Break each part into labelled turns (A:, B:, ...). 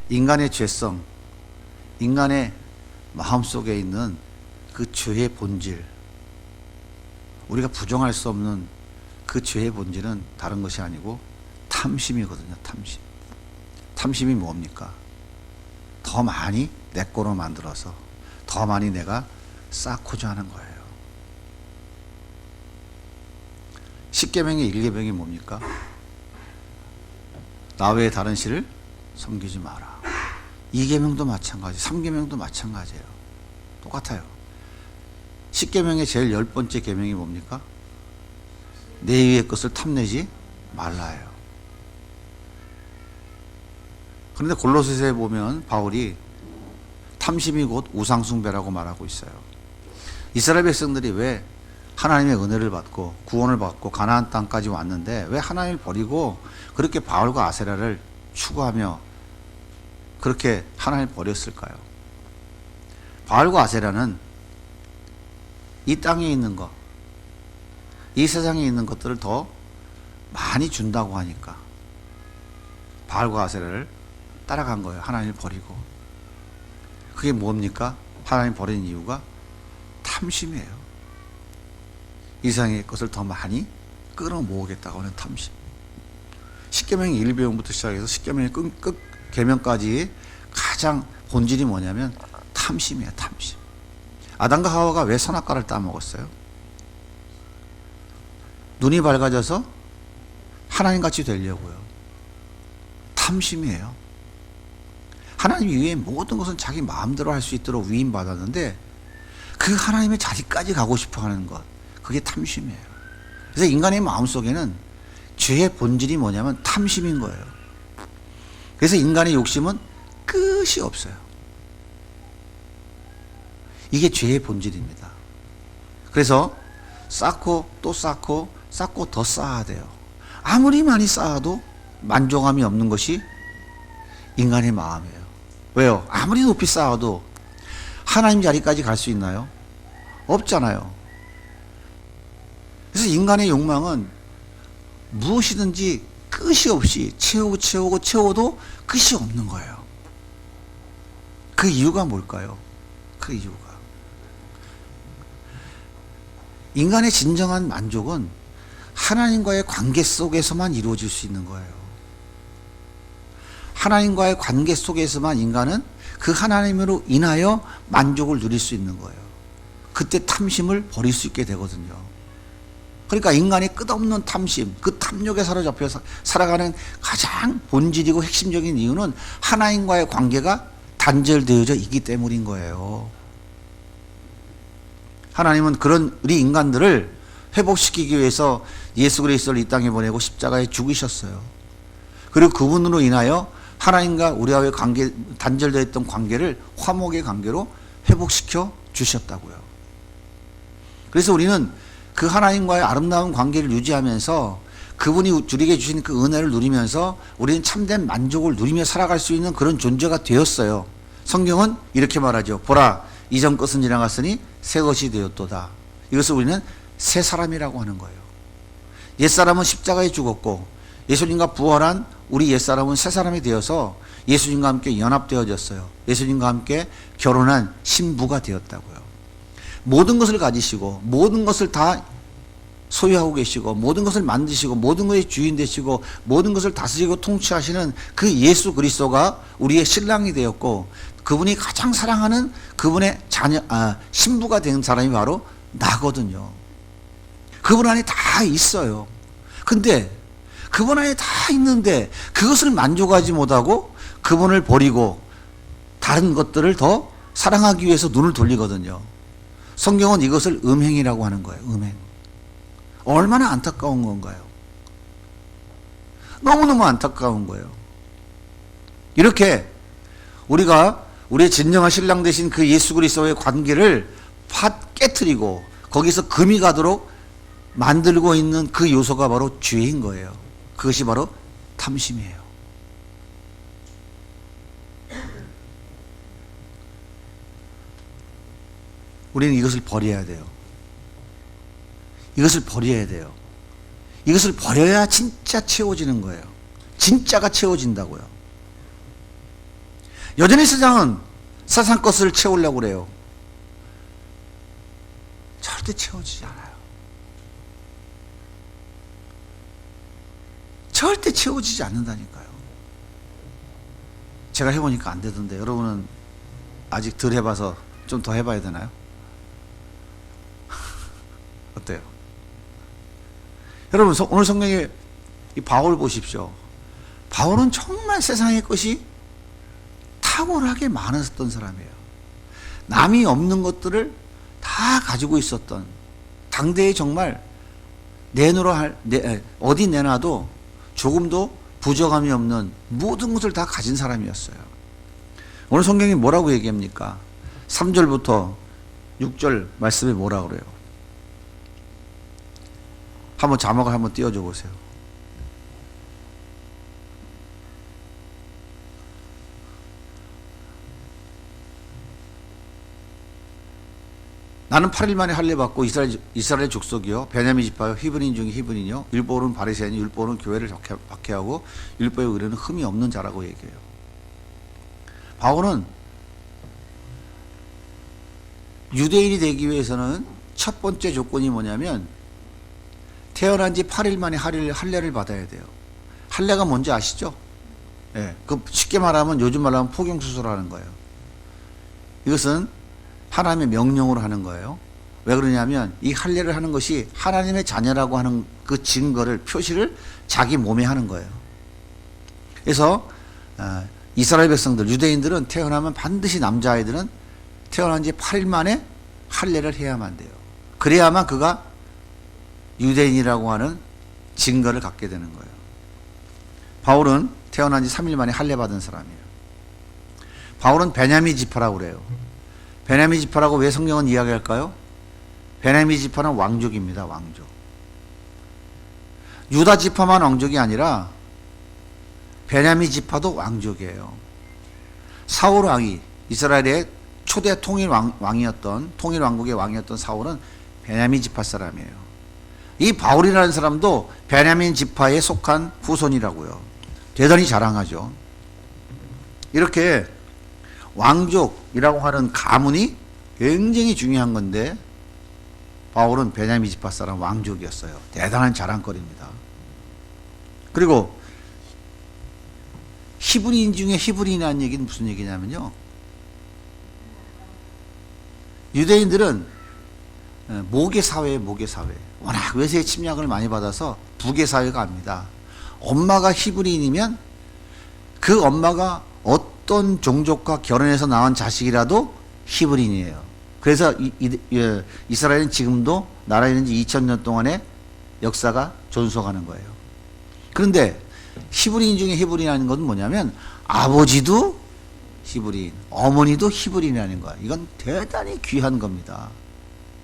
A: 인간의 죄성, 인간의 마음속에 있는 그 죄의 본질, 우리가 부정할 수 없는 그 죄의 본질은 다른 것이 아니고 탐심이거든요. 탐심. 탐심이 뭡니까? 더 많이 내 거로 만들어서 더 많이 내가 쌓고자 하는 거예요. 십계명의 1계명이 뭡니까? 나 외에 다른 신을 섬기지 마라. 2계명도 마찬가지, 3계명도 마찬가지예요. 똑같아요. 십계명의 제일 10번째 계명이 뭡니까? 내 위의 것을 탐내지 말라예요. 그런데 골로새서에 보면 바울이 탐심이 곧 우상숭배라고 말하고 있어요. 이스라엘 백성들이 왜 하나님의 은혜를 받고 구원을 받고 가나안 땅까지 왔는데 왜 하나님을 버리고 그렇게 바알과 아세라를 추구하며 그렇게 하나님을 버렸을까요? 바알과 아세라는 이 땅에 있는 것, 이 세상에 있는 것들을 더 많이 준다고 하니까 바알과 아세라를 따라간 거예요. 하나님을 버리고. 그게 뭡니까? 하나님 버린 이유가 탐심이에요. 이 세상의 것을 더 많이 끌어모으겠다고 하는 탐심. 십계명의 1계명부터 시작해서 십계명의 끝 계명까지 가장 본질이 뭐냐면 탐심이에요. 탐심. 아담과 하와가 왜 선악과를 따먹었어요? 눈이 밝아져서 하나님같이 되려고요. 탐심이에요. 하나님 이외에 모든 것은 자기 마음대로 할 수 있도록 위임받았는데 그 하나님의 자리까지 가고 싶어 하는 것, 그게 탐심이에요. 그래서 인간의 마음속에는 죄의 본질이 뭐냐면 탐심인 거예요. 그래서 인간의 욕심은 끝이 없어요. 이게 죄의 본질입니다. 그래서 쌓고 또 쌓고 쌓고 더 쌓아야 돼요. 아무리 많이 쌓아도 만족함이 없는 것이 인간의 마음이에요. 왜요? 아무리 높이 쌓아도 하나님 자리까지 갈 수 있나요? 없잖아요. 그래서 인간의 욕망은 무엇이든지 끝이 없이 채우고 끝이 없는 거예요. 그 이유가 뭘까요? 그 이유가 인간의 진정한 만족은 하나님과의 관계 속에서만 이루어질 수 있는 거예요. 하나님과의 관계 속에서만 인간은 그 하나님으로 인하여 만족을 누릴 수 있는 거예요. 그때 탐심을 버릴 수 있게 되거든요. 그러니까 인간의 끝없는 탐심, 그 탐욕에 사로잡혀 살아가는 가장 본질이고 핵심적인 이유는 하나님과의 관계가 단절되어져 있기 때문인 거예요. 하나님은 그런 우리 인간들을 회복시키기 위해서 예수 그리스도를 이 땅에 보내고 십자가에 죽으셨어요. 그리고 그분으로 인하여 하나님과 우리와의 관계, 단절되어 있던 관계를 화목의 관계로 회복시켜 주셨다고요. 그래서 우리는 그 하나님과의 아름다운 관계를 유지하면서 그분이 우리에게 주신 그 은혜를 누리면서 우리는 참된 만족을 누리며 살아갈 수 있는 그런 존재가 되었어요. 성경은 이렇게 말하죠. 보라, 이전 것은 지나갔으니 새 것이 되었도다. 이것을 우리는 새 사람이라고 하는 거예요. 옛사람은 십자가에 죽었고 예수님과 부활한 우리 옛사람은 새 사람이 되어서 예수님과 함께 연합되어졌어요. 예수님과 함께 결혼한 신부가 되었다고요. 모든 것을 가지시고 모든 것을 다 소유하고 계시고 모든 것을 만드시고 모든 것의 주인 되시고 모든 것을 다스리고 통치하시는 그 예수 그리스도가 우리의 신랑이 되었고 그분이 가장 사랑하는 그분의 신부가 된 사람이 바로 나거든요. 그분 안에 다 있어요. 근데 그분 안에 다 있는데 그것을 만족하지 못하고 그분을 버리고 다른 것들을 더 사랑하기 위해서 눈을 돌리거든요. 성경은 이것을 음행이라고 하는 거예요. 음행. 얼마나 안타까운 건가요? 너무너무 안타까운 거예요. 이렇게 우리가 우리의 진정한 신랑 되신 그 예수 그리스도의 관계를 깨트리고 거기서 금이 가도록 만들고 있는 그 요소가 바로 죄인 거예요. 그것이 바로 탐심이에요. 우리는 이것을 버려야 돼요. 이것을 버려야 돼요. 이것을 버려야 진짜 채워지는 거예요. 진짜가 채워진다고요. 여전히 세상 것을 채우려고 그래요. 절대 채워지지 않아요. 절대 채워지지 않는다니까요. 제가 해보니까 안 되던데 여러분은 아직 덜 해봐서 좀 더 해봐야 되나요? 어때요? 여러분 오늘 성경에 이 바울 보십시오. 바울은 정말 세상의 것이 탁월하게 많았던 사람이에요. 남이 없는 것들을 다 가지고 있었던, 당대에 정말 어디 내놔도 조금도 부족함이 없는 모든 것을 다 가진 사람이었어요. 오늘 성경이 뭐라고 얘기합니까? 3절부터 6절 말씀에 뭐라고 그래요? 한번 자막을 한번 띄워줘 보세요. 나는 8일 만에 할례 받고 이스라엘 족속이요 베냐민 지파요 히브리인 중에 히브리인이요 율법으로는 바리새인이 율법으로는 교회를 박해하고 율법의 의뢰는 흠이 없는 자라고 얘기해요. 바울은 유대인이 되기 위해서는 첫 번째 조건이 뭐냐면 태어난 지 8일 만에 할례를 받아야 돼요. 할례가 뭔지 아시죠? 예, 그 쉽게 말하면 요즘 말로 하면 포경수술하는 거예요. 이것은 하나님의 명령으로 하는 거예요. 왜 그러냐면 이 할례를 하는 것이 하나님의 자녀라고 하는 그 증거를, 표시를 자기 몸에 하는 거예요. 그래서 이스라엘 백성들, 유대인들은 태어나면 반드시 남자아이들은 태어난 지 8일 만에 할례를 해야만 돼요. 그래야만 그가 유대인이라고 하는 증거를 갖게 되는 거예요. 바울은 태어난 지 3일 만에 할례 받은 사람이에요. 바울은 베냐민 지파라고 그래요. 베냐민 지파라고 왜 성경은 이야기할까요? 베냐민 지파는 왕족입니다. 왕족. 유다 지파만 왕족이 아니라 베냐민 지파도 왕족이에요. 사울 왕이 이스라엘의 초대 통일 왕국의 왕이었던 사울은 베냐민 지파 사람이에요. 이 바울이라는 사람도 베냐민 지파에 속한 후손이라고요. 대단히 자랑하죠. 이렇게 왕족이라고 하는 가문이 굉장히 중요한 건데 바울은 베냐민 지파 사람 왕족이었어요. 대단한 자랑거리입니다. 그리고 히브리인 중에 히브리인이라는 얘기는 무슨 얘기냐면요, 유대인들은 모계사회예요. 모계사회. 워낙 외세의 침략을 많이 받아서 부계사회가 압니다. 엄마가 히브리인이면 그 엄마가 어떤 종족과 결혼해서 낳은 자식이라도 히브리인이에요. 그래서 이스라엘은 지금도 나라에 있는 지 2000년 동안의 역사가 존속하는 거예요. 그런데 히브리인 중에 히브리인이라는 건 뭐냐면 아버지도 히브리인, 어머니도 히브리인이라는 거야. 이건 대단히 귀한 겁니다.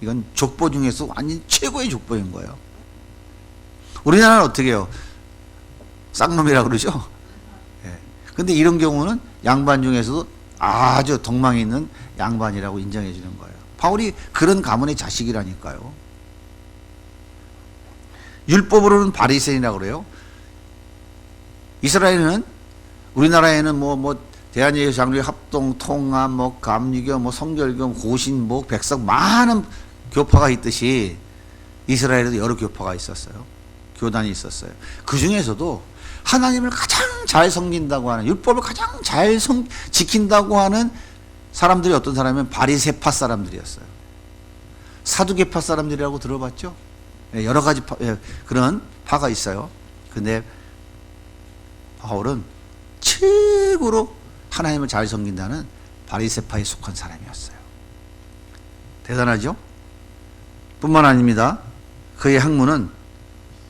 A: 이건 족보 중에서 완전 최고의 족보인 거예요. 우리나라는 어떻게 해요? 쌍놈이라고 그러죠? 근데 이런 경우는 양반 중에서도 아주 덕망이 있는 양반이라고 인정해 주는 거예요. 바울이 그런 가문의 자식이라니까요. 율법으로는 바리새인이라고 그래요. 이스라엘은, 우리나라에는 대한예수 장로회 합동, 통합, 감리교, 성결교, 고신복, 백석 많은 교파가 있듯이 이스라엘에도 여러 교파가 있었어요. 교단이 있었어요. 그 중에서도 하나님을 가장 잘 섬긴다고 하는, 율법을 가장 잘 지킨다고 하는 사람들이 어떤 사람이면 바리새파 사람들이었어요. 사두개파 사람들이라고 들어봤죠? 여러 가지 그런 파가 있어요. 근데 바울은 최고로 하나님을 잘 섬긴다는 바리새파에 속한 사람이었어요. 대단하죠? 뿐만 아닙니다. 그의 학문은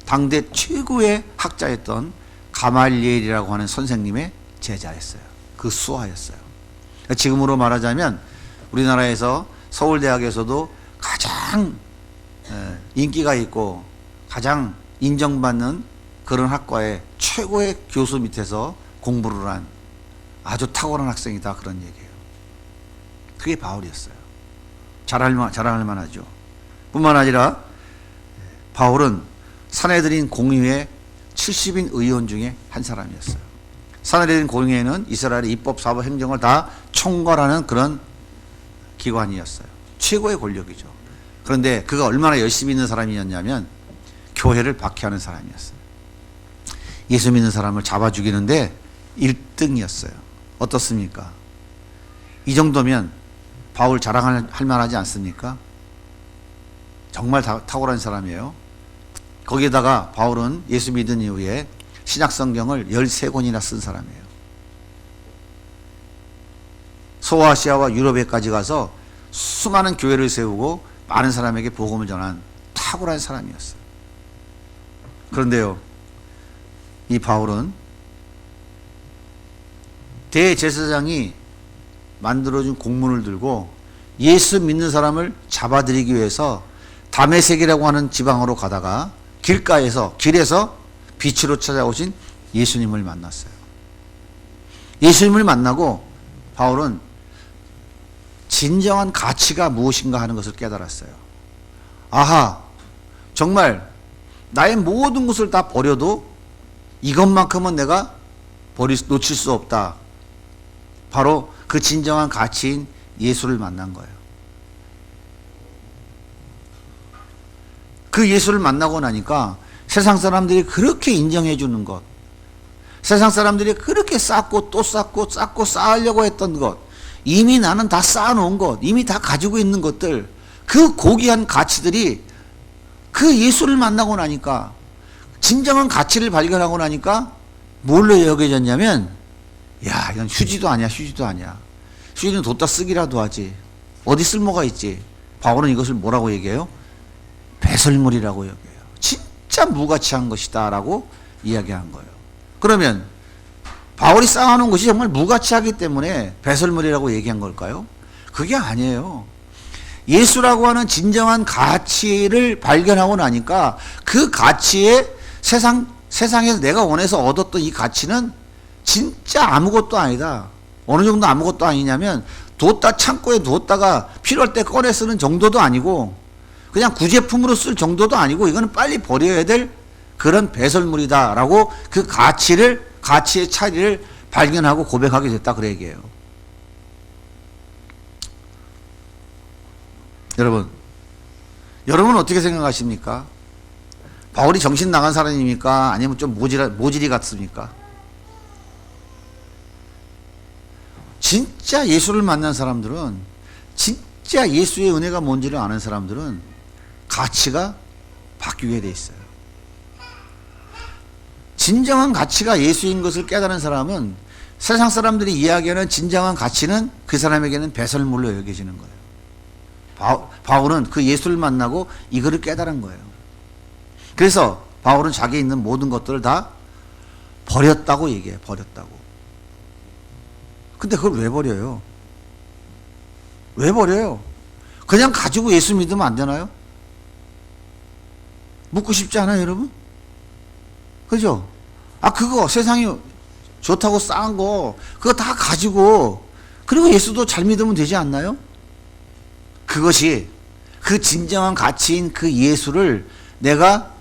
A: 당대 최고의 학자였던 가말리엘이라고 하는 선생님의 제자였어요. 그 수하였어요. 지금으로 말하자면 우리나라에서 서울대학에서도 가장 인기가 있고 가장 인정받는 그런 학과의 최고의 교수 밑에서 공부를 한 아주 탁월한 학생이다, 그런 얘기예요. 그게 바울이었어요. 자랑할 만하죠. 뿐만 아니라 바울은 사내들인 공의회 70인 의원 중에 한 사람이었어요. 사내린 공회는 이스라엘의 입법, 사법, 행정을 다 총괄하는 그런 기관이었어요. 최고의 권력이죠. 그런데 그가 얼마나 열심히 있는 사람이었냐면 교회를 박해하는 사람이었어요. 예수 믿는 사람을 잡아 죽이는데 1등이었어요. 어떻습니까? 이 정도면 바울 자랑할 만하지 않습니까? 정말 탁월한 사람이에요. 거기에다가 바울은 예수 믿은 이후에 신약 성경을 13권이나 쓴 사람이에요. 소아시아와 유럽에까지 가서 수많은 교회를 세우고 많은 사람에게 복음을 전한 탁월한 사람이었어요. 그런데요, 이 바울은 대제사장이 만들어준 공문을 들고 예수 믿는 사람을 잡아들이기 위해서 다메섹이라고 하는 지방으로 가다가 길에서 빛으로 찾아오신 예수님을 만났어요. 예수님을 만나고 바울은 진정한 가치가 무엇인가 하는 것을 깨달았어요. 아하, 정말 나의 모든 것을 다 버려도 이것만큼은 내가 놓칠 수 없다. 바로 그 진정한 가치인 예수를 만난 거예요. 그 예수를 만나고 나니까 세상 사람들이 그렇게 인정해 주는 것, 세상 사람들이 그렇게 쌓고 또 쌓고 쌓으려고 했던 것, 이미 나는 다 쌓아놓은 것, 이미 다 가지고 있는 것들, 그 고귀한 가치들이 그 예수를 만나고 나니까, 진정한 가치를 발견하고 나니까 뭘로 여겨졌냐면, 야, 이건 휴지도 아니야. 휴지는 뒀다 쓰기라도 하지. 어디 쓸모가 있지. 바울은 이것을 뭐라고 얘기해요? 배설물이라고 여겨요. 진짜 무가치한 것이다 라고 이야기한 거예요. 그러면 바울이 쌓아놓은 것이 정말 무가치하기 때문에 배설물이라고 얘기한 걸까요? 그게 아니에요. 예수라고 하는 진정한 가치를 발견하고 나니까 그 가치에 세상에서 내가 원해서 얻었던 이 가치는 진짜 아무것도 아니다. 어느 정도 아무것도 아니냐면 창고에 뒀다가 필요할 때 꺼내 쓰는 정도도 아니고 그냥 구제품으로 쓸 정도도 아니고 이거는 빨리 버려야 될 그런 배설물이다라고 그 가치의 차이를 발견하고 고백하게 됐다 그래 얘기해요. 여러분 어떻게 생각하십니까? 바울이 정신 나간 사람입니까? 아니면 좀 모질이 같습니까? 진짜 예수를 만난 사람들은, 진짜 예수의 은혜가 뭔지를 아는 사람들은 가치가 바뀌게 돼 있어요. 진정한 가치가 예수인 것을 깨달은 사람은 세상 사람들이 이야기하는 진정한 가치는 그 사람에게는 배설물로 여겨지는 거예요. 바울은 그 예수를 만나고 이거를 깨달은 거예요. 그래서 바울은 자기에 있는 모든 것들을 다 버렸다고 얘기해요. 버렸다고. 근데 그걸 왜 버려요? 왜 버려요? 그냥 가지고 예수 믿으면 안 되나요? 묻고 싶지 않아요, 여러분? 그죠? 그거 세상이 좋다고 쌓은 거 그거 다 가지고 그리고 예수도 잘 믿으면 되지 않나요? 그것이 그 진정한 가치인 그 예수를 내가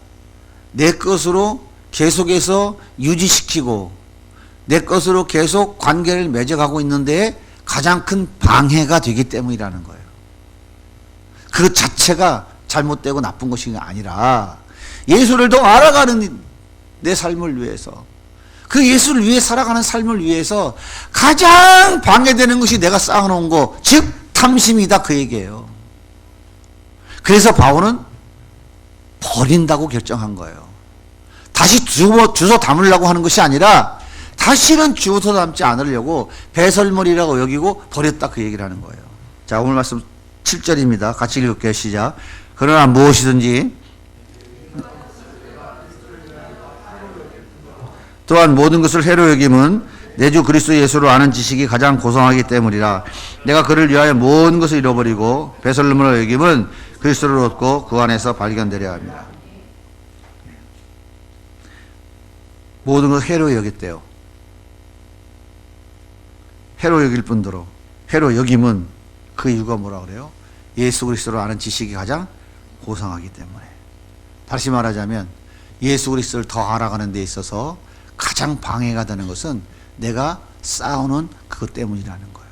A: 내 것으로 계속해서 유지시키고 내 것으로 계속 관계를 맺어가고 있는데 가장 큰 방해가 되기 때문이라는 거예요. 그 자체가 잘못되고 나쁜 것이 아니라 예수를 더 알아가는 내 삶을 위해서, 그 예수를 위해 살아가는 삶을 위해서 가장 방해되는 것이 내가 쌓아놓은 거, 즉 탐심이다 그 얘기예요. 그래서 바울은 버린다고 결정한 거예요. 다시 주워 담으려고 하는 것이 아니라 다시는 주워 담지 않으려고 배설물이라고 여기고 버렸다 그 얘기를 하는 거예요. 자, 오늘 말씀 7절입니다. 같이 읽을게요. 시작. 그러나 무엇이든지 또한 모든 것을 해로 여김은 내 주 그리스도 예수를 아는 지식이 가장 고상하기 때문이라. 내가 그를 위하여 모든 것을 잃어버리고 배설물로 여김은 그리스도를 얻고 그 안에서 발견되려 합니다. 모든 것을 해로 여겼대요. 해로 여길 뿐더러 해로 여김은 그 이유가 뭐라 그래요? 예수 그리스도를 아는 지식이 가장 고상하기 때문에. 다시 말하자면 예수 그리스도를 더 알아가는 데 있어서 가장 방해가 되는 것은 내가 쌓아오는 그것 때문이라는 거예요.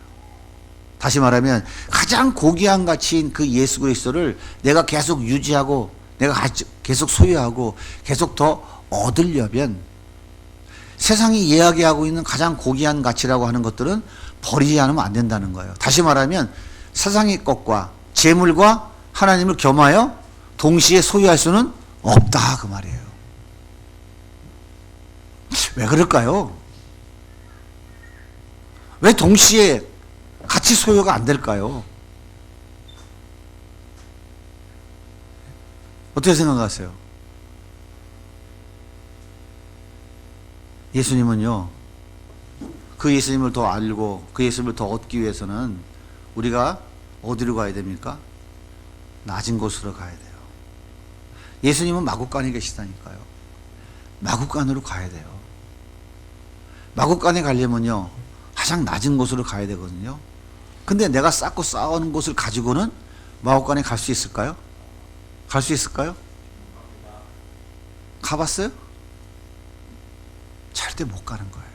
A: 다시 말하면 가장 고귀한 가치인 그 예수 그리스도를 내가 계속 유지하고 내가 계속 소유하고 계속 더 얻으려면 세상이 이야기하고 있는 가장 고귀한 가치라고 하는 것들은 버리지 않으면 안 된다는 거예요. 다시 말하면 세상의 것과 재물과 하나님을 겸하여 동시에 소유할 수는 없다 그 말이에요. 왜 그럴까요? 왜 동시에 같이 소유가 안 될까요? 어떻게 생각하세요? 예수님은요, 그 예수님을 더 알고 그 예수님을 더 얻기 위해서는 우리가 어디로 가야 됩니까? 낮은 곳으로 가야 돼요. 예수님은 마국간에 계시다니까요. 마국간으로 가야 돼요. 마국간에 가려면요, 가장 낮은 곳으로 가야 되거든요. 근데 내가 쌓고 쌓아오는 곳을 가지고는 마국간에 갈 수 있을까요? 갈 수 있을까요? 가봤어요? 절대 못 가는 거예요.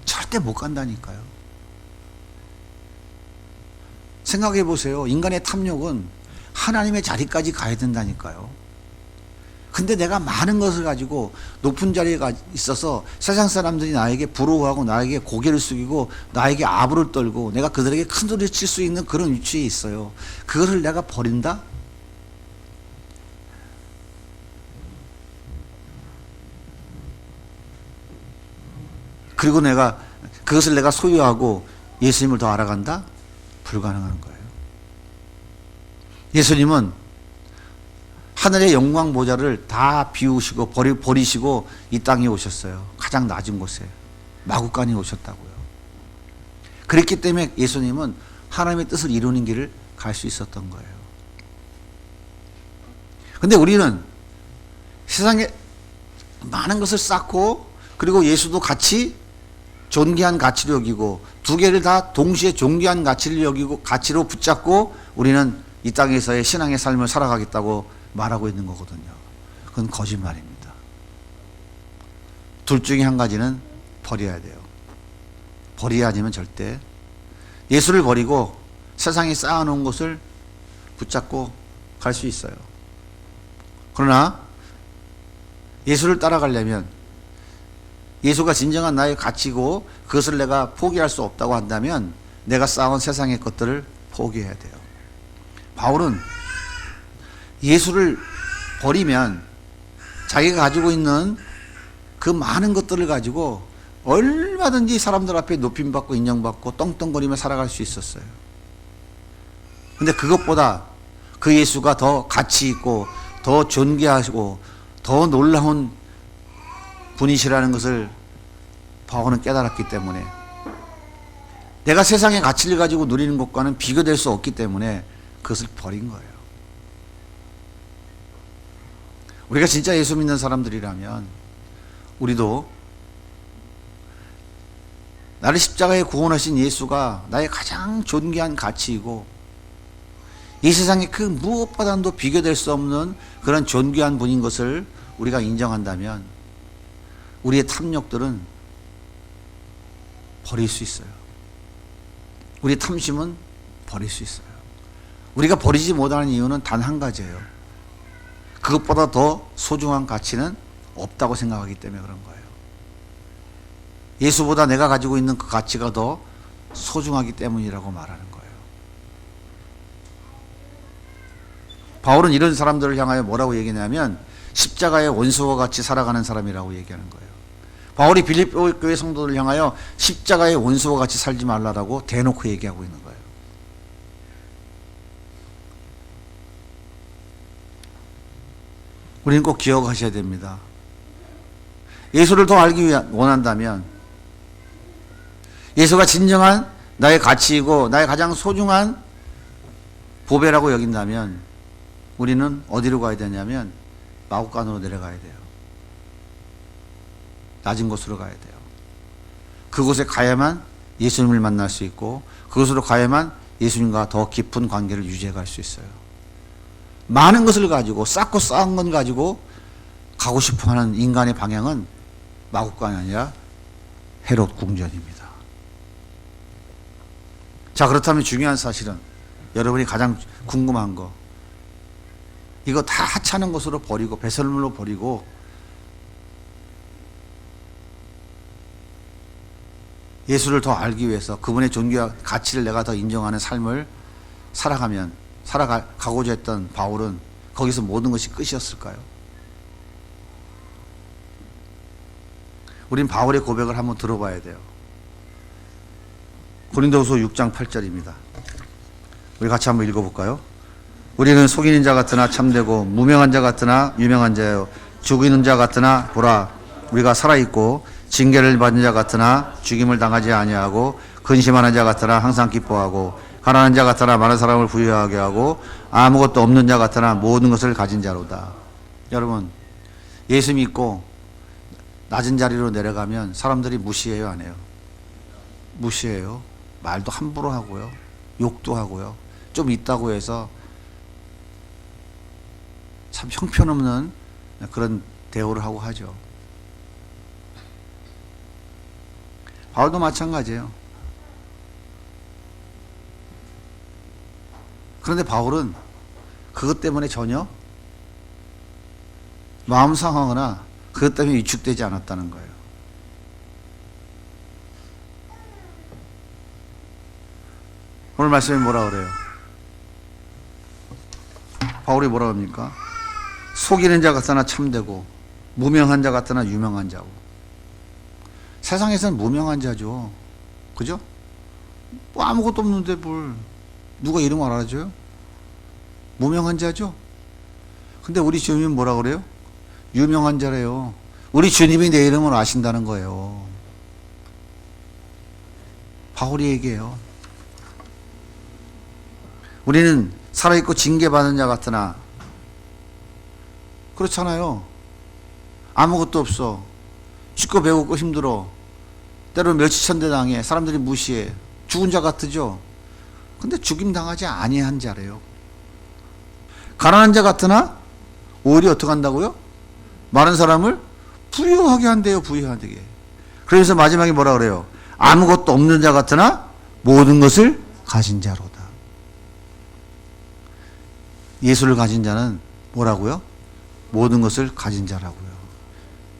A: 절대 못 간다니까요. 생각해 보세요. 인간의 탐욕은 하나님의 자리까지 가야 된다니까요. 근데 내가 많은 것을 가지고 높은 자리에 있어서 세상 사람들이 나에게 부러워하고 나에게 고개를 숙이고 나에게 아부를 떨고 내가 그들에게 큰 소리를 칠 수 있는 그런 위치에 있어요. 그것을 내가 버린다? 그리고 그것을 내가 소유하고 예수님을 더 알아간다? 불가능한 거예요. 예수님은 하늘의 영광 보좌를 다 비우시고 버리시고 이 땅에 오셨어요. 가장 낮은 곳에 마국간에 오셨다고요. 그랬기 때문에 예수님은 하나님의 뜻을 이루는 길을 갈 수 있었던 거예요. 근데 우리는 세상에 많은 것을 쌓고 그리고 예수도 같이 존귀한 가치를 여기고 두 개를 다 동시에 존귀한 가치를 여기고 가치로 붙잡고 우리는 이 땅에서의 신앙의 삶을 살아가겠다고 말하고 있는 거거든요. 그건 거짓말입니다. 둘 중에 한 가지는 버려야 돼요. 버려야 하면 절대 예수를 버리고 세상에 쌓아놓은 것을 붙잡고 갈 수 있어요. 그러나 예수를 따라가려면 예수가 진정한 나의 가치고 그것을 내가 포기할 수 없다고 한다면 내가 쌓아온 세상의 것들을 포기해야 돼요. 바울은 예수를 버리면 자기가 가지고 있는 그 많은 것들을 가지고 얼마든지 사람들 앞에 높임받고 인정받고 떵떵거리며 살아갈 수 있었어요. 근데 그것보다 그 예수가 더 가치 있고 더 존귀하시고 더 놀라운 분이시라는 것을 바울은 깨달았기 때문에 내가 세상의 가치를 가지고 누리는 것과는 비교될 수 없기 때문에 그것을 버린 거예요. 우리가 진짜 예수 믿는 사람들이라면 우리도 나를 십자가에 구원하신 예수가 나의 가장 존귀한 가치이고 이 세상에 그 무엇보다도 비교될 수 없는 그런 존귀한 분인 것을 우리가 인정한다면 우리의 탐욕들은 버릴 수 있어요. 우리의 탐심은 버릴 수 있어요. 우리가 버리지 못하는 이유는 단 한 가지예요. 그것보다 더 소중한 가치는 없다고 생각하기 때문에 그런 거예요. 예수보다 내가 가지고 있는 그 가치가 더 소중하기 때문이라고 말하는 거예요. 바울은 이런 사람들을 향하여 뭐라고 얘기하냐면 십자가의 원수와 같이 살아가는 사람이라고 얘기하는 거예요. 바울이 빌립보 교회 성도들을 향하여 십자가의 원수와 같이 살지 말라라고 대놓고 얘기하고 있는 거예요. 우리는 꼭 기억하셔야 됩니다. 예수를 더 알기 원한다면 예수가 진정한 나의 가치이고 나의 가장 소중한 보배라고 여긴다면 우리는 어디로 가야 되냐면 마국간으로 내려가야 돼요. 낮은 곳으로 가야 돼요. 그곳에 가야만 예수님을 만날 수 있고 그곳으로 가야만 예수님과 더 깊은 관계를 유지해 갈 수 있어요. 많은 것을 가지고 쌓고 쌓은 건 가지고 가고 싶어하는 인간의 방향은 마국간이 아니라 헤롯 궁전입니다. 자, 그렇다면 중요한 사실은 여러분이 가장 궁금한 거, 이거 다 하찮은 것으로 버리고 배설물로 버리고 예수를 더 알기 위해서 그분의 존귀와 가치를 내가 더 인정하는 삶을 살아가고자 했던 바울은 거기서 모든 것이 끝이었을까요? 우린 바울의 고백을 한번 들어봐야 돼요. 고린도후서 6장 8절입니다. 우리 같이 한번 읽어볼까요? 우리는 속이는 자 같으나 참되고 무명한 자 같으나 유명한 자요 죽이는 자 같으나 보라 우리가 살아있고 징계를 받는 자 같으나 죽임을 당하지 아니하고 근심하는 자 같으나 항상 기뻐하고 가난한 자 같으나 많은 사람을 부유하게 하고 아무것도 없는 자 같으나 모든 것을 가진 자로다. 여러분, 예수 믿고 낮은 자리로 내려가면 사람들이 무시해요, 안 해요? 무시해요. 말도 함부로 하고요, 욕도 하고요, 좀 있다고 해서 참 형편없는 그런 대우를 하고 하죠. 바울도 마찬가지예요. 그런데 바울은 그것 때문에 전혀 마음 상하거나 그것 때문에 위축되지 않았다는 거예요. 오늘 말씀에 뭐라 그래요? 바울이 뭐라 합니까? 속이는 자 같으나 참되고 무명한 자 같으나 유명한 자고. 세상에서는 무명한 자죠. 그죠? 뭐 아무것도 없는데 뭘 누가 이름 알아줘요? 무명한 자죠. 근데 우리 주님은 뭐라 그래요? 유명한 자래요. 우리 주님이 내 이름을 아신다는 거예요. 바울이 얘기해요. 우리는 살아있고 징계받는 자 같으나, 그렇잖아요. 아무것도 없어. 죽고 배고고 힘들어. 때로 멸치천대 당해. 사람들이 무시해. 죽은 자 같으죠. 근데 죽임 당하지 아니한 자래요. 가난한 자 같으나 오히려 어떻게 한다고요? 많은 사람을 부유하게 한대요. 부유하게. 그래서 마지막에 뭐라 그래요? 아무것도 없는 자 같으나 모든 것을 가진 자로다. 예수를 가진 자는 뭐라고요? 모든 것을 가진 자라고요.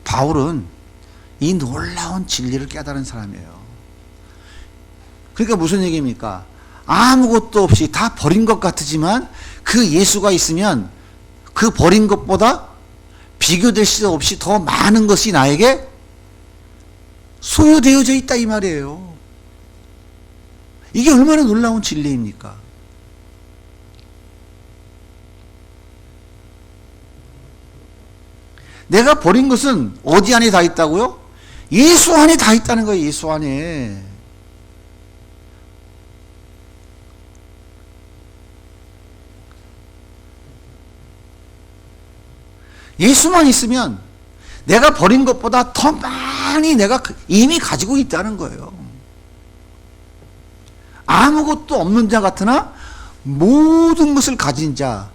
A: 바울은 이 놀라운 진리를 깨달은 사람이에요. 그러니까 무슨 얘기입니까? 아무것도 없이 다 버린 것 같지만 그 예수가 있으면 그 버린 것보다 비교될 수 없이 더 많은 것이 나에게 소유되어져 있다 이 말이에요. 이게 얼마나 놀라운 진리입니까? 내가 버린 것은 어디 안에 다 있다고요? 예수 안에 다 있다는 거예요. 예수 안에. 예수만 있으면 내가 버린 것보다 더 많이 내가 이미 가지고 있다는 거예요. 아무것도 없는 자 같으나 모든 것을 가진 자.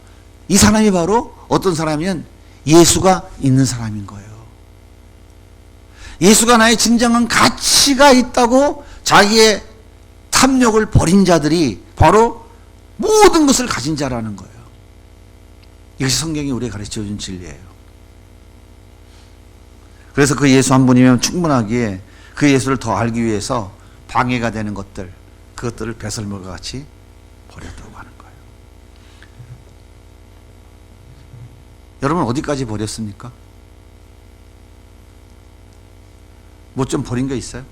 A: 이 사람이 바로 어떤 사람이면 예수가 있는 사람인 거예요. 예수가 나의 진정한 가치가 있다고 자기의 탐욕을 버린 자들이 바로 모든 것을 가진 자라는 거예요. 이것이 성경이 우리에게 가르쳐준 진리예요. 그래서 그 예수 한 분이면 충분하기에 그 예수를 더 알기 위해서 방해가 되는 것들, 그것들을 배설물과 같이 버렸다고 하는 거예요. 여러분 어디까지 버렸습니까? 뭐 좀 버린 거 있어요?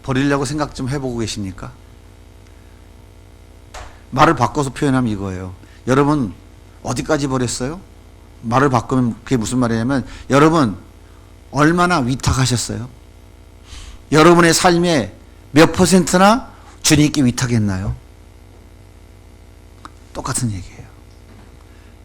A: 버리려고 생각 좀 해보고 계십니까? 말을 바꿔서 표현하면 이거예요. 여러분 어디까지 버렸어요? 말을 바꾸면 그게 무슨 말이냐면 여러분 얼마나 위탁하셨어요? 여러분의 삶에 몇 %나 주님께 위탁했나요? 똑같은 얘기예요.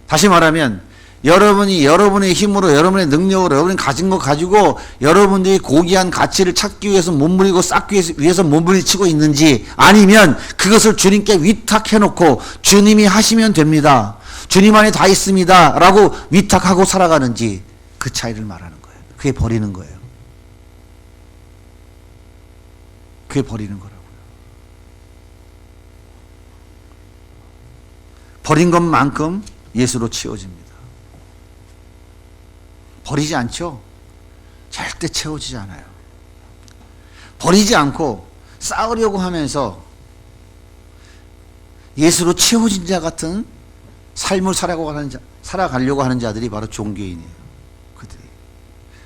A: 다시 말하면 여러분이 여러분의 힘으로 여러분의 능력으로 여러분이 가진 거 가지고 여러분들이 고귀한 가치를 찾기 위해서 몸부리고 쌓기 위해서 몸부리치고 있는지 아니면 그것을 주님께 위탁해 놓고 주님이 하시면 됩니다. 주님 안에 다 있습니다 라고 위탁하고 살아가는지 그 차이를 말하는 거예요. 그게 버리는 거예요. 그게 버리는 거라고요. 버린 것만큼 예수로 채워집니다. 버리지 않죠? 절대 채워지지 않아요. 버리지 않고 쌓으려고 하면서 예수로 채워진 자 같은 삶을 살아가려고 하는 자들이 바로 종교인이에요.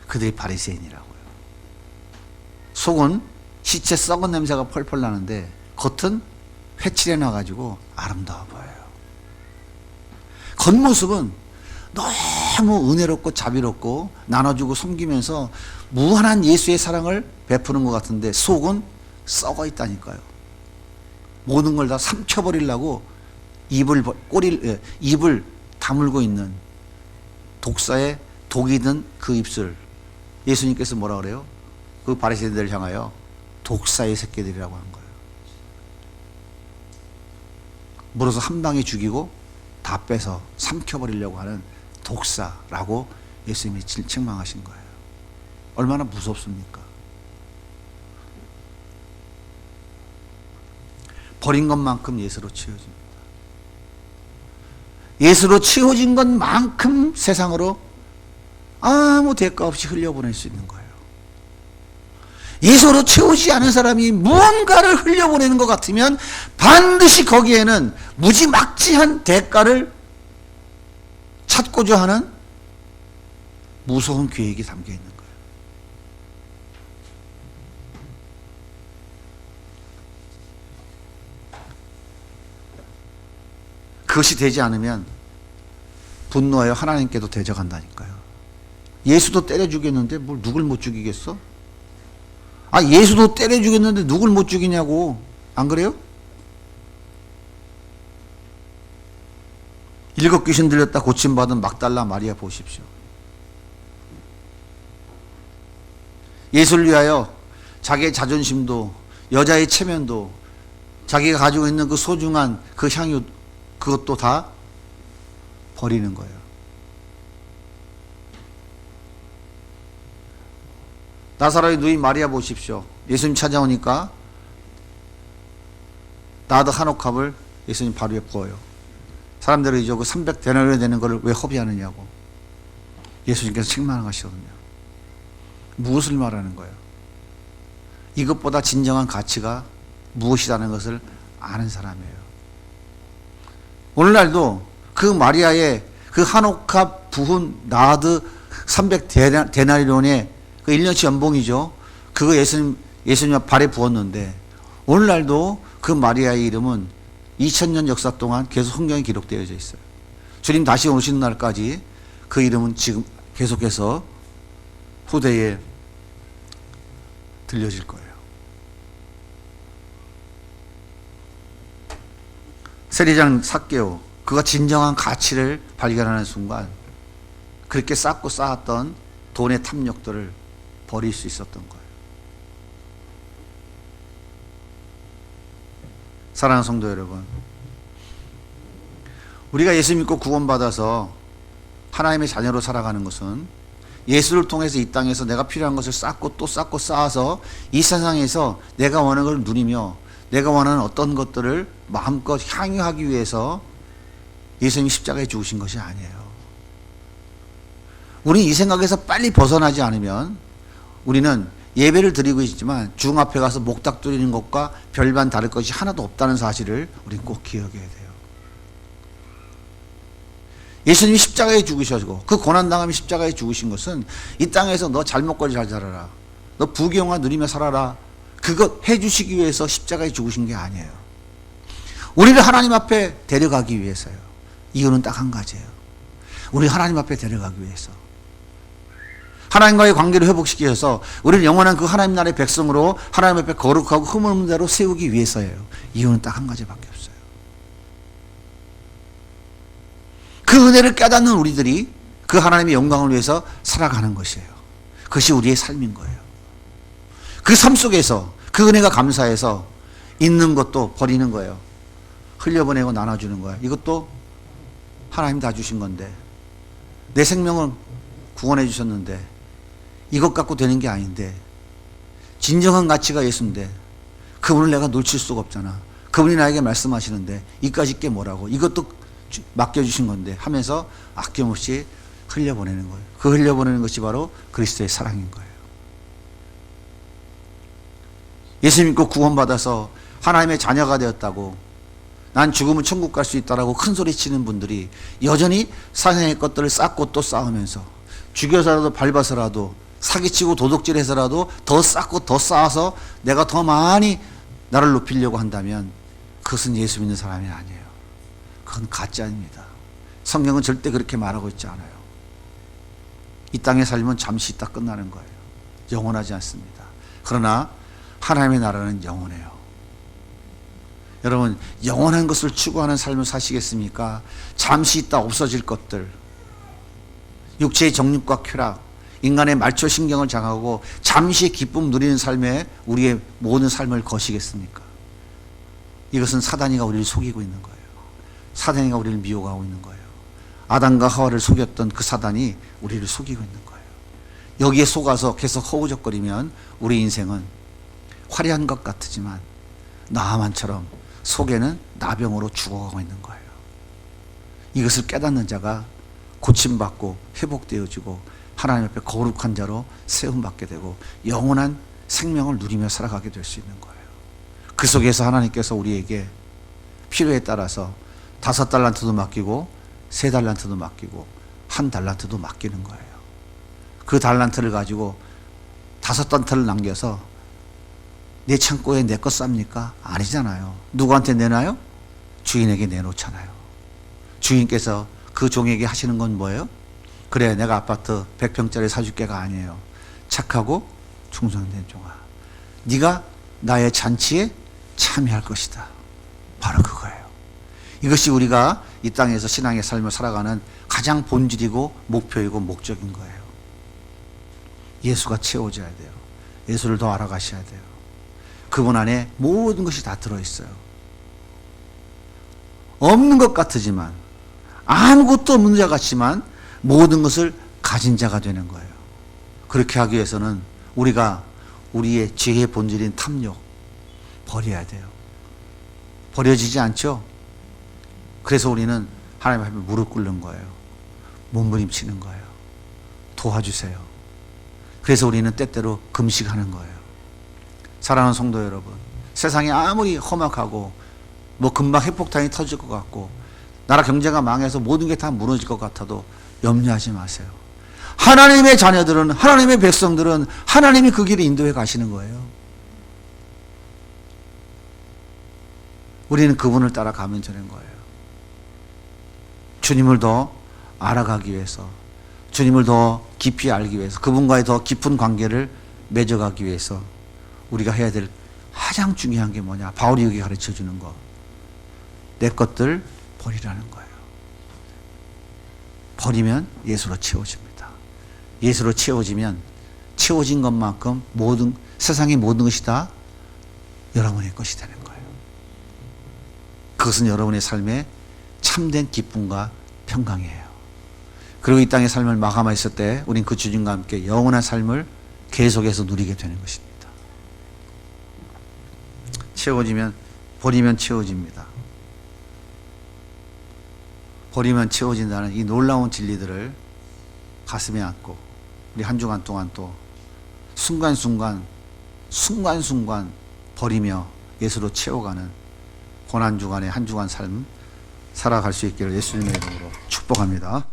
A: 그들이 바리새인이라고요. 속은 시체 썩은 냄새가 펄펄 나는데 겉은 회칠해 놔가지고 아름다워 보여요. 겉모습은 너무 은혜롭고 자비롭고 나눠주고 섬기면서 무한한 예수의 사랑을 베푸는 것 같은데 속은 썩어 있다니까요. 모든 걸 다 삼켜버리려고 입을 다물고 있는 독사의 독이 든 그 입술. 예수님께서 뭐라 그래요? 그 바리새인들을 향하여 독사의 새끼들이라고 한 거예요. 물어서 한 방에 죽이고 다 빼서 삼켜버리려고 하는 독사라고 예수님이 책망하신 거예요. 얼마나 무섭습니까? 버린 것만큼 예수로 채워집니다. 예수로 채워진 것만큼 세상으로 아무 대가 없이 흘려보낼 수 있는 거예요. 예수로 채우지 않은 사람이 무언가를 흘려보내는 것 같으면 반드시 거기에는 무지막지한 대가를 찾고자 하는 무서운 계획이 담겨 있는 거예요. 그것이 되지 않으면 분노하여 하나님께도 대적한다니까요. 예수도 때려 죽였는데 뭘 누굴 못 죽이겠어? 예수도 때려 죽였는데 누굴 못 죽이냐고. 안 그래요? 7 귀신 들렸다 고침받은 막달라 마리아 보십시오. 예수를 위하여 자기의 자존심도 여자의 체면도 자기가 가지고 있는 그 소중한 그 향유 그것도 다 버리는 거예요. 나사로의 누이 마리아 보십시오. 예수님 찾아오니까 나드 한 옥합을 예수님 발 위에 부어요. 사람들이 이제 그 300데나리온 되는 것을 왜 허비하느냐고 예수님께서 책망하시거든요. 무엇을 말하는 거예요? 이것보다 진정한 가치가 무엇이라는 것을 아는 사람이에요. 오늘날도 그 마리아의 그 한 옥합 부은 나드 300데나리온의 그 1년치 연봉이죠. 그거 예수님 발에 부었는데 오늘날도 그 마리아의 이름은 2000년 역사 동안 계속 성경에 기록되어져 있어요. 주님 다시 오시는 날까지 그 이름은 지금 계속해서 후대에 들려질 거예요. 세리장 삭개오, 그가 진정한 가치를 발견하는 순간 그렇게 쌓고 쌓았던 돈의 탐욕들을 버릴 수 있었던 거예요. 사랑하는 성도 여러분, 우리가 예수 믿고 구원받아서 하나님의 자녀로 살아가는 것은 예수를 통해서 이 땅에서 내가 필요한 것을 쌓고 또 쌓고 쌓아서 이 세상에서 내가 원하는 것을 누리며 내가 원하는 어떤 것들을 마음껏 향유하기 위해서 예수님이 십자가에 죽으신 것이 아니에요. 우리는 이 생각에서 빨리 벗어나지 않으면 우리는 예배를 드리고 있지만 중 앞에 가서 목탁 두리는 것과 별반 다를 것이 하나도 없다는 사실을 우리는 꼭 기억해야 돼요. 예수님이 십자가에 죽으셔서 그 고난당함이 십자가에 죽으신 것은 이 땅에서 너 잘 먹고 잘 살아라, 너 부귀영화 누리며 살아라, 그것 해주시기 위해서 십자가에 죽으신 게 아니에요. 우리를 하나님 앞에 데려가기 위해서요. 이유는 딱 한 가지예요. 우리 하나님 앞에 데려가기 위해서. 하나님과의 관계를 회복시켜서 우리를 영원한 그 하나님 나라의 백성으로 하나님 앞에 거룩하고 흠없는 대로 세우기 위해서예요. 이유는 딱 한 가지밖에 없어요. 그 은혜를 깨닫는 우리들이 그 하나님의 영광을 위해서 살아가는 것이에요. 그것이 우리의 삶인 거예요. 그 삶 속에서 그 은혜가 감사해서 있는 것도 버리는 거예요. 흘려보내고 나눠주는 거예요. 이것도 하나님 다 주신 건데 내 생명을 구원해 주셨는데 이것 갖고 되는 게 아닌데 진정한 가치가 예수인데 그분을 내가 놓칠 수가 없잖아. 그분이 나에게 말씀하시는데 이까짓 게 뭐라고, 이것도 맡겨주신 건데 하면서 아낌없이 흘려보내는 거예요. 그 흘려보내는 것이 바로 그리스도의 사랑인 거예요. 예수 믿고 구원받아서 하나님의 자녀가 되었다고, 난 죽으면 천국 갈 수 있다라고 큰 소리 치는 분들이 여전히 사생의 것들을 쌓고 또 쌓으면서 죽여서라도 밟아서라도 사기치고 도둑질해서라도 더 쌓고 더 쌓아서 내가 더 많이 나를 높이려고 한다면 그것은 예수 믿는 사람이 아니에요. 그건 가짜입니다. 성경은 절대 그렇게 말하고 있지 않아요. 이 땅의 삶은 잠시 있다 끝나는 거예요. 영원하지 않습니다. 그러나 하나님의 나라는 영원해요. 여러분, 영원한 것을 추구하는 삶을 사시겠습니까? 잠시 있다 없어질 것들, 육체의 정욕과 쾌락, 인간의 말초신경을 장하고 잠시 기쁨 누리는 삶에 우리의 모든 삶을 거시겠습니까? 이것은 사단이가 우리를 속이고 있는 거예요. 사단이가 우리를 미혹하고 있는 거예요. 아담과 하와를 속였던 그 사단이 우리를 속이고 있는 거예요. 여기에 속아서 계속 허우적거리면 우리 인생은 화려한 것 같지만 나하만처럼 속에는 나병으로 죽어가고 있는 거예요. 이것을 깨닫는 자가 고침받고 회복되어지고 하나님 앞에 거룩한 자로 세움받게 되고 영원한 생명을 누리며 살아가게 될 수 있는 거예요. 그 속에서 하나님께서 우리에게 필요에 따라서 5달란트도 맡기고 3달란트도 맡기고 1달란트도 맡기는 거예요. 그 달란트를 가지고 5달란트를 남겨서 내 창고에 내 것 쌉니까? 아니잖아요. 누구한테 내놔요? 주인에게 내놓잖아요. 주인께서 그 종에게 하시는 건 뭐예요? 그래, 내가 아파트 100평짜리 사줄게가 아니에요. 착하고 충성된 종아, 네가 나의 잔치에 참여할 것이다. 바로 그거예요. 이것이 우리가 이 땅에서 신앙의 삶을 살아가는 가장 본질이고 목표이고 목적인 거예요. 예수가 채워져야 돼요. 예수를 더 알아가셔야 돼요. 그분 안에 모든 것이 다 들어있어요. 없는 것 같으지만, 아무것도 없는 자 같지만 모든 것을 가진 자가 되는 거예요. 그렇게 하기 위해서는 우리가 우리의 죄의 본질인 탐욕 버려야 돼요. 버려지지 않죠? 그래서 우리는 하나님 앞에 무릎 꿇는 거예요. 몸부림치는 거예요. 도와주세요. 그래서 우리는 때때로 금식하는 거예요. 사랑하는 성도 여러분, 세상이 아무리 험악하고 뭐 금방 핵폭탄이 터질 것 같고 나라 경제가 망해서 모든 게 다 무너질 것 같아도 염려하지 마세요. 하나님의 자녀들은, 하나님의 백성들은 하나님이 그 길을 인도해 가시는 거예요. 우리는 그분을 따라가면 되는 거예요. 주님을 더 알아가기 위해서, 주님을 더 깊이 알기 위해서, 그분과의 더 깊은 관계를 맺어가기 위해서 우리가 해야 될 가장 중요한 게 뭐냐? 바울이 여기 가르쳐 주는 거. 내 것들 버리라는 거예요. 버리면 예수로 채워집니다. 예수로 채워지면 채워진 것만큼 세상의 모든 것이 다 여러분의 것이 되는 거예요. 그것은 여러분의 삶의 참된 기쁨과 평강이에요. 그리고 이 땅의 삶을 마감했을 때 우린 그 주님과 함께 영원한 삶을 계속해서 누리게 되는 것입니다. 채워지면, 버리면 채워집니다. 버리면 채워진다는 이 놀라운 진리들을 가슴에 안고 우리 한 주간 동안 또 순간순간 버리며 예수로 채워가는 고난주간의 한 주간 삶 살아갈 수 있기를 예수님의 이름으로 축복합니다.